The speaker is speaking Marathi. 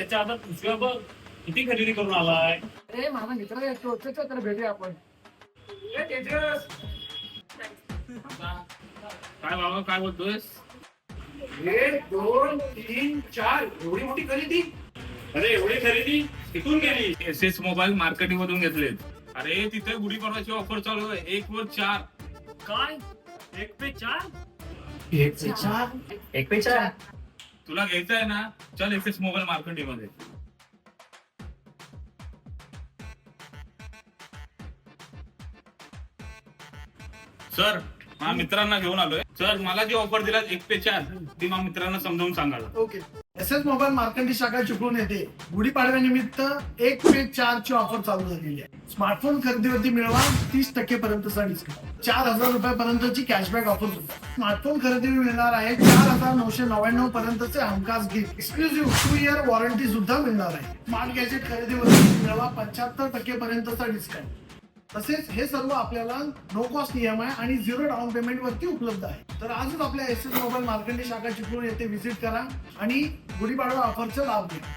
त्याच्या हातात पिशव्या बघ, किती खरेदी करून आलाय. अरे माझा मित्र येतो तर भेटूया आपण. ए, तेजस. काय बाबा काय बोलतोयस? 1 2 3 4 एवढी मोठी खरेदी. अरे एवढी खरेदी कुठून गेली? एस मोबाईल मार्केटिंग मधून घेतलेत. अरे तिथे गुढीपाडवाची ऑफर चालू आहे, 1 वर 4. काय 1 पे 4? 1 पे 4. तुला घ्यायचं आहे ना, चल एस मोबाईल मार्केटिंग मध्ये. सर माझ्या मित्रांना घेऊन आलोय. सर मला जी ऑफर दिला 1 पे 4 ती माझ्या मित्रांना समजावून सांगाल. ओके. एसएस मोबाईल मार्केटिंग शाखा चिपळूण येथे गुढीपाडव्यानिमित्त 1 पे 4 ची ऑफर चालू झालेली आहे. स्मार्टफोन खरेदीवरती मिळवा 30% पर्यंतचा डिस्काउंट, 4,000 रुपयापर्यंतची कॅशबॅक ऑफर सुद्धा. स्मार्टफोन खरेदीवर मिळणार आहे 4,999 पर्यंतचे हमखास गिफ्ट, एक्सक्लुझिव्ह 2 इयर वॉरंटी सुद्धा मिळणार आहे. स्मार्ट गॅजेट खरेदीवरती मिळवा 75% पर्यंतचा डिस्काउंट. तसेच हे सर्व आपल्याला नो कॉस्ट EMI आणि 0 डाऊन पेमेंट वरती उपलब्ध आहे. तर आजच आपल्या एसएस मोबाईल मार्केटिंग शाखा चिपळूण येथे व्हिजिट करा आणि गुढीपाडवा ऑफरचा लाभ घ्या.